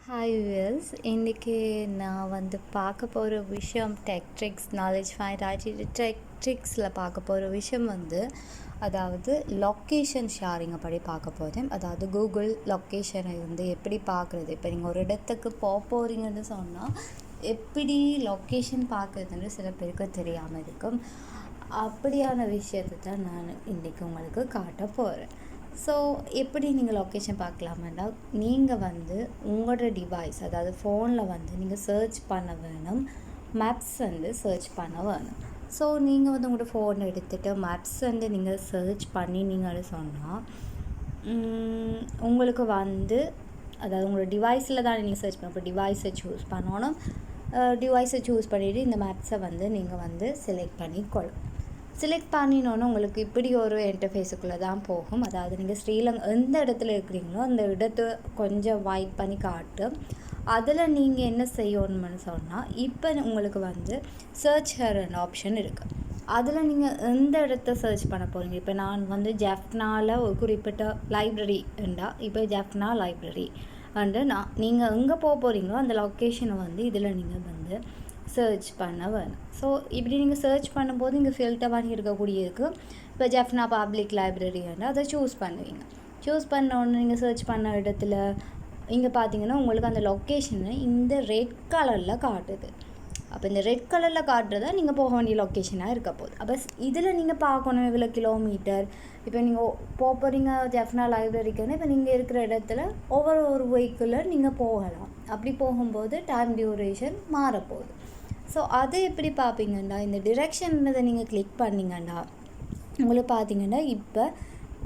Hi wears, இன்றைக்கி நான் பார்க்க போகிற விஷயம் டெக் ட்ரிக்ஸ், நாலேஜ் ஃபைண்ட் ஆகிட்டு டெக் ட்ரிக்ஸில் பார்க்க போகிற விஷயம் அதாவது லொக்கேஷன் ஷேரிங்கை படி பார்க்க போகிறேன். அதாவது கூகுள் லொக்கேஷனை எப்படி பார்க்குறது. இப்போ நீங்கள் ஒரு இடத்துக்கு போகிறீங்கன்னு சொன்னால் எப்படி லொக்கேஷன் பார்க்குறதுன்னு சில பேருக்கு தெரியாமல் இருக்கும். அப்படியான விஷயத்தை தான் நான் இன்றைக்கி உங்களுக்கு காட்ட போகிறேன். ஸோ எப்படி நீங்கள் லொக்கேஷன் பார்க்கலாமென்னா, நீங்கள் உங்களோட டிவைஸ், அதாவது ஃபோனில் நீங்கள் சர்ச் பண்ண வேணும். மேப்ஸ் சர்ச் பண்ண வேணும். ஸோ நீங்கள் உங்களோட ஃபோனை எடுத்துகிட்டு மேப்ஸ் நீங்கள் சர்ச் பண்ணினீங்கன்னு சொன்னால் உங்களுக்கு அதாவது உங்களோட டிவைஸில் தான் நீங்கள் சர்ச் பண்ண. இப்போ டிவைஸை சூஸ் பண்ணணும். டிவைஸை சூஸ் பண்ணிவிட்டு இந்த மேப்ஸை நீங்கள் செலக்ட் பண்ணிக்கொள்ளும். செலக்ட் பண்ணினோன்னு உங்களுக்கு இப்படி ஒரு இன்டர்ஃபேஸுக்குள்ளே தான் போகும். அதாவது நீங்கள் ஸ்ரீலங்கா எந்த இடத்துல இருக்கிறீங்களோ அந்த இடத்த கொஞ்சம் வைட் பண்ணி காட்டும். அதில் நீங்கள் என்ன செய்யணும்னு சொன்னால், இப்போ உங்களுக்கு சர்ச் ஹேர்னு ஆப்ஷன் இருக்குது. அதில் நீங்கள் எந்த இடத்த சர்ச் பண்ண போகிறீங்க. இப்போ நான் ஜெஃப்னாவில் ஒரு குறிப்பிட்ட லைப்ரரி இருந்தால், இப்போ ஜெஃப்னா லைப்ரரி நீங்கள் எங்கே போகிறீங்களோ அந்த லொக்கேஷனை இதில் நீங்கள் சர்ச் பண்ண வேணும். ஸோ இப்படி நீங்கள் சர்ச் பண்ணும்போது இங்கே ஃபில்டர் பண்ணி இருக்கக்கூடியதுக்கு இப்போ ஜெஃப்னா பப்ளிக் லைப்ரரி அதை சூஸ் பண்ணுவீங்க. சூஸ் பண்ண உடனே நீங்கள் சர்ச் பண்ண இடத்துல இங்கே பார்த்தீங்கன்னா உங்களுக்கு அந்த லொக்கேஷனை இந்த ரெட் கலரில் காட்டுது. அப்போ இந்த ரெட் கலரில் காட்டுறதா நீங்கள் போக வேண்டிய லொக்கேஷனாக இருக்க போகுது. அப்போ இதில் நீங்கள் பார்க்கணும் இவ்வளோ கிலோமீட்டர். இப்போ நீங்கள் போகிறீங்க ஜெஃப்னா லைப்ரரிக்குன்னு, இப்போ நீங்கள் இருக்கிற இடத்துல ஒவ்வொரு வெஹிக்கிளில் நீங்கள் போகலாம். அப்படி போகும்போது டைம் டியூரேஷன் மாறப்போகுது. ஸோ அதை எப்படி பார்ப்பீங்கன்னா, இந்த டிரெக்ஷன்றதை நீங்கள் கிளிக் பண்ணிங்கன்னா உங்களுக்கு பார்த்தீங்கன்னா இப்போ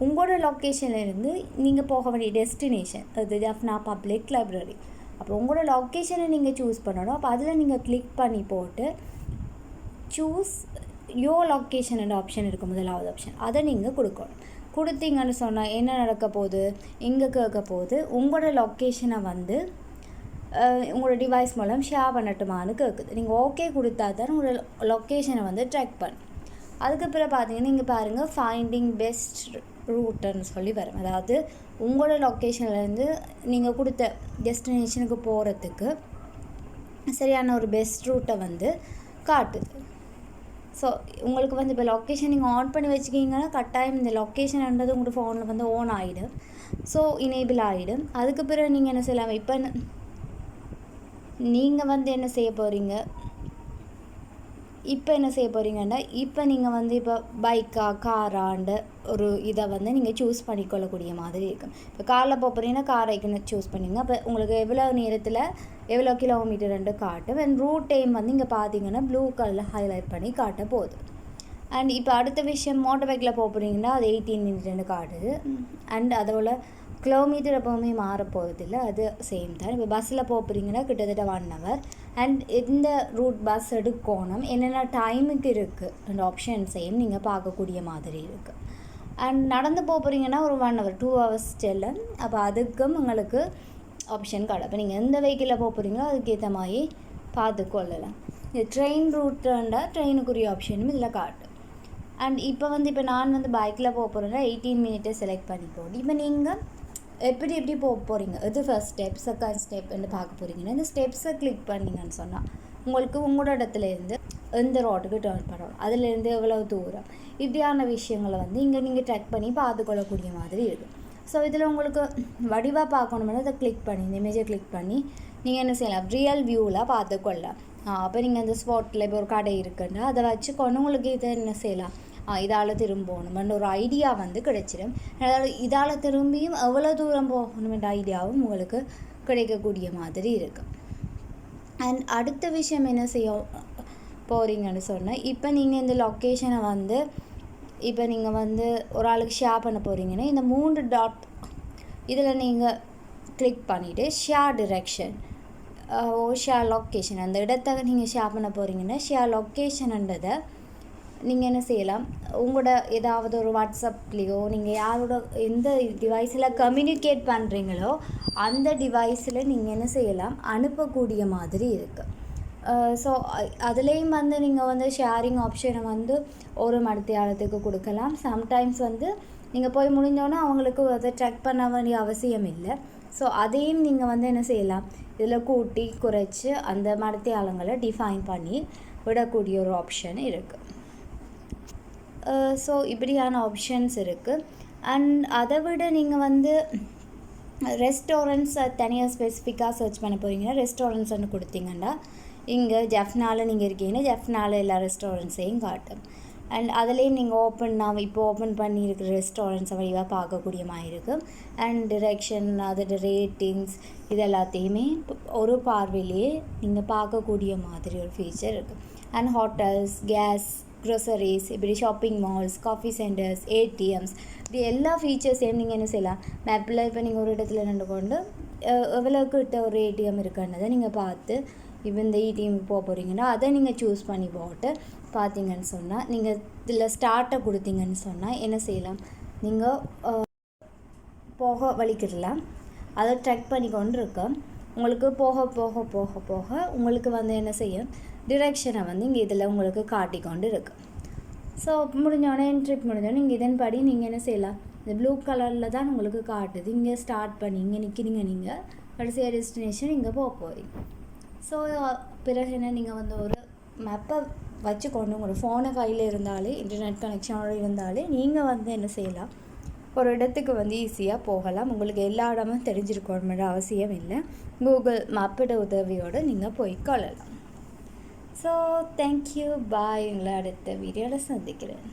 உங்களோட லொக்கேஷன்லேருந்து நீங்கள் போக வேண்டிய டெஸ்டினேஷன் அது ஜெஃப்னா பப்ளிக் லைப்ரரி. அப்போ உங்களோட லொக்கேஷனை நீங்கள் சூஸ் பண்ணணும். அப்போ அதில் நீங்கள் கிளிக் பண்ணி போட்டு சூஸ் யோ லொக்கேஷன் ஆப்ஷன் இருக்குது, முதலாவது ஆப்ஷன். அதை நீங்கள் கொடுக்கணும். கொடுத்தீங்கன்னு சொன்னால் என்ன நடக்க போகுது, எங்கே கேட்க போகுது, உங்களோட லொக்கேஷனை உங்களோட டிவைஸ் மூலம் ஷேர் பண்ணட்டுமான்னு கேட்குது. நீங்கள் ஓகே கொடுத்தா தான் உங்களோட லொக்கேஷனை ட்ராக் பண்ணும். அதுக்கப்புறம் பார்த்தீங்கன்னா நீங்கள் பாருங்கள் ஃபைண்டிங் பெஸ்ட் ரூட்டுன்னு சொல்லி வரும். அதாவது உங்களோட லொக்கேஷன்லேருந்து நீங்கள் கொடுத்த டெஸ்டினேஷனுக்கு போகிறதுக்கு சரியான ஒரு பெஸ்ட் ரூட்டை காட்டுது. ஸோ உங்களுக்கு இப்போ லொக்கேஷன் நீங்கள் ஆன் பண்ணி வச்சுக்கிங்கன்னா கட்டாயம் இந்த லொக்கேஷன்ன்றது உங்களோட ஃபோனில் ஓன் ஆகிடும். ஸோ இனேபிள் ஆகிடும். அதுக்கு பிறகு நீங்கள் என்ன செய்யலாம், இப்போ நீங்கள் என்ன செய்ய போகிறீங்க, இப்போ என்ன செய்ய போகிறீங்கன்னா, இப்போ நீங்கள் இப்போ பைக்கா காராண்ட ஒரு இதை நீங்கள் சூஸ் பண்ணிக்கொள்ளக்கூடிய மாதிரி இருக்கும். இப்போ காரில் போகிறீங்கன்னா கார் ஐக்கனை சூஸ் பண்ணிங்க. அப்போ உங்களுக்கு எவ்வளோ நேரத்தில் எவ்வளோ கிலோமீட்டர் காட்டும். அண்ட் ரூட் டைம் இங்கே பார்த்தீங்கன்னா ப்ளூ கலரில் ஹைலைட் பண்ணி காட்ட போகுது. அண்ட் இப்போ அடுத்த விஷயம், மோட்டர் பைக்கில் போகிறீங்கன்னா அது 18 மினிட்னு காட்டுது. அண்ட் அதோட கிலோமீட்டர் எப்போவுமே மாறப்போகிறதில்ல, அது சேம் தான். இப்போ பஸ்ஸில் போகிறீங்கன்னா கிட்டத்தட்ட 1 hour. அண்ட் இந்த ரூட் பஸ் எடுக்கணும், என்னென்ன டைமுக்கு இருக்குது அந்த ஆப்ஷன்ஸையும் நீங்கள் பார்க்கக்கூடிய மாதிரி இருக்குது. அண்ட் நடந்து போகிறீங்கன்னா ஒரு 1 hour 2 hours செல்லும். அப்போ அதுக்கும் உங்களுக்கு ஆப்ஷன் காட்டும். அப்போ நீங்கள் எந்த வெஹிக்கிளில் போகிறீங்களோ அதுக்கேற்ற மாதிரி பார்த்துக்கொள்ளலாம். இந்த ட்ரெயின் ரூட்டுண்டா ட்ரெயினுக்குரிய ஆப்ஷனும் இதில் காட்டும். அண்ட் இப்போ இப்போ நான் பைக்கில் போகிறேன்னா 18 மினிட்டை செலக்ட் பண்ணி போடு. இப்போ நீங்கள் எப்படி போகிறீங்க, இது ஃபர்ஸ்ட் ஸ்டெப் செகண்ட் ஸ்டெப்னு பார்க்க போகிறீங்கன்னா இந்த ஸ்டெப்ஸை கிளிக் பண்ணிங்கன்னு சொன்னால் உங்களுக்கு உங்களோட இடத்துலேருந்து எந்த ரோட்டுக்கு டேர்ன் பண்ணணும், அதுலேருந்து எவ்வளவு தூரம், இப்படியான விஷயங்களை இங்கே நீங்கள் ட்ராக் பண்ணி பார்த்துக்கொள்ளக்கூடிய மாதிரி இருக்கும். ஸோ இதில் உங்களுக்கு வடிவாக பார்க்கணும்னா அதை கிளிக் பண்ணி இந்த இமேஜை கிளிக் பண்ணி நீங்கள் என்ன செய்யலாம், ரியல் வியூவில் பார்த்துக்கொள்ளலாம். அப்போ நீங்கள் அந்த ஸ்பாட்டில் இப்போ ஒரு கடை இருக்குன்னா அதை வச்சுக்கொண்டு உங்களுக்கு இதை என்ன செய்யலாம், இதால் திரும்பணுமென்ற ஒரு ஐடியா கிடைச்சிடும். அதாவது இதால் திரும்பியும் எவ்வளோ தூரம் போகணுமென்ற ஐடியாவும் உங்களுக்கு கிடைக்கக்கூடிய மாதிரி இருக்குது. அண்ட் அடுத்த விஷயம் என்ன செய்ய போகிறீங்கன்னு சொன்னால், இப்போ நீங்கள் இந்த லொக்கேஷனை இப்போ நீங்கள் ஒரு ஆளுக்கு ஷேர் பண்ண போகிறீங்கன்னா இந்த 3 டாட் இதில் நீங்கள் கிளிக் பண்ணிவிட்டு ஷேர் டிரெக்ஷன் ஷேர் லொக்கேஷன், அந்த இடத்த நீங்கள் ஷேர் பண்ண போகிறீங்கன்னா ஷேர் லொக்கேஷன்ன்றதை நீங்கள் என்ன செய்யலாம், உங்களோட ஏதாவது ஒரு வாட்ஸ்அப்லேயோ நீங்கள் யாரோட எந்த டிவைஸில் கம்யூனிகேட் பண்ணுறீங்களோ அந்த டிவைஸில் நீங்கள் என்ன செய்யலாம், அனுப்பக்கூடிய மாதிரி இருக்குது. ஸோ அதுலேயும் நீங்கள் ஷேரிங் ஆப்ஷனை ஒரு மணித்தியாலத்துக்கு கொடுக்கலாம். சம்டைம்ஸ் நீங்கள் போய் முடிஞ்சோன்னா அவங்களுக்கு அதை ட்ராக் பண்ண வேண்டிய அவசியம் இல்லை. ஸோ அதையும் நீங்கள் என்ன செய்யலாம், இதில் கூட்டி குறைச்சி அந்த மடத்தியாளங்களை டிஃபைன் பண்ணி விடக்கூடிய ஒரு ஆப்ஷன் இருக்குது. ஸோ இப்படியான ஆப்ஷன்ஸ் இருக்குது. அண்ட் அதை விட நீங்கள் வந்து ரெஸ்டாரண்ட்ஸ் தனியாக ஸ்பெசிஃபிக்காக சர்ச் பண்ண போகிறீங்கன்னா ரெஸ்டாரண்ட்ஸ்னு கொடுத்தீங்கன்னா இங்கே ஜெஃப்னாவில் நீங்கள் இருக்கீங்கன்னா ஜெஃப்னாவில் எல்லா ரெஸ்டாரண்ட்ஸையும் காட்டும். அண்ட் அதுலேயும் நீங்கள் நான் இப்போ ஓப்பன் பண்ணியிருக்கிற ரெஸ்டாரண்ட்ஸை வழியாக பார்க்கக்கூடிய மாதிரி இருக்கும். அண்ட் டிரெக்ஷன், அதோட ரேட்டிங்ஸ், இது எல்லாத்தையுமே ஒரு பார்வையிலேயே நீங்கள் பார்க்கக்கூடிய மாதிரி ஒரு ஃபீச்சர் இருக்குது. அண்ட் ஹோட்டல்ஸ், கேஸ், க்ரோசரிஸ், இப்படி shopping malls, coffee centres, ATMs, இப்படி எல்லா ஃபீச்சர்ஸையும் நீங்கள் என்ன செய்யலாம். மேப்பில் இப்போ நீங்கள் ஒரு இடத்துல நின்று கொண்டு எவ்வளோக்கு கிட்ட ஒரு ஏடிஎம் இருக்குன்றதை நீங்கள் பார்த்து இப்போ இந்த ஏடிஎம் போக போகிறீங்கன்னா அதை நீங்கள் சூஸ் பண்ணி போட்டு பார்த்தீங்கன்னு சொன்னால் நீங்கள் இதில் ஸ்டார்ட்டை கொடுத்தீங்கன்னு சொன்னால் என்ன செய்யலாம், நீங்கள் போக வலிக்கிடலாம். அதை ட்ரெக் பண்ணி கொண்டு இருக்க உங்களுக்கு போக போக போக போக உங்களுக்கு வந்து என்ன செய்யும், டிரெக்ஷனை வந்து இங்கே இதில் உங்களுக்கு காட்டிக்கொண்டு இருக்குது. ஸோ முடிஞ்சோடனே ட்ரிப் முடிஞ்சோடனே நீங்கள் இதன்படி நீங்கள் என்ன செய்யலாம், இந்த ப்ளூ கலரில் தான் உங்களுக்கு காட்டுது. இங்கே ஸ்டார்ட் பண்ணி இங்கே நிற்கிறீங்க, நீங்கள் கடைசியாக டெஸ்டினேஷன் இங்கே போக போகிறீங்க. ஸோ பிறகு என்ன, நீங்கள் வந்து ஒரு மேப்பை வச்சுக்கொண்டு உங்களோட ஃபோனை கையில் இருந்தாலே, இன்டர்நெட் கனெக்ஷனோடு இருந்தாலே நீங்கள் வந்து என்ன செய்யலாம், ஒரு இடத்துக்கு வந்து ஈஸியாக போகலாம். உங்களுக்கு எல்லா இடமும் தெரிஞ்சிருக்கணுன்ற அவசியம் இல்லை. கூகுள் மேப்போட உதவியோடு நீங்கள் போய்க்கொள்ளலாம். ஸோ தேங்க்யூ, பாய். உங்களை அடுத்த வீடியோவில் சந்திக்கிறேன்.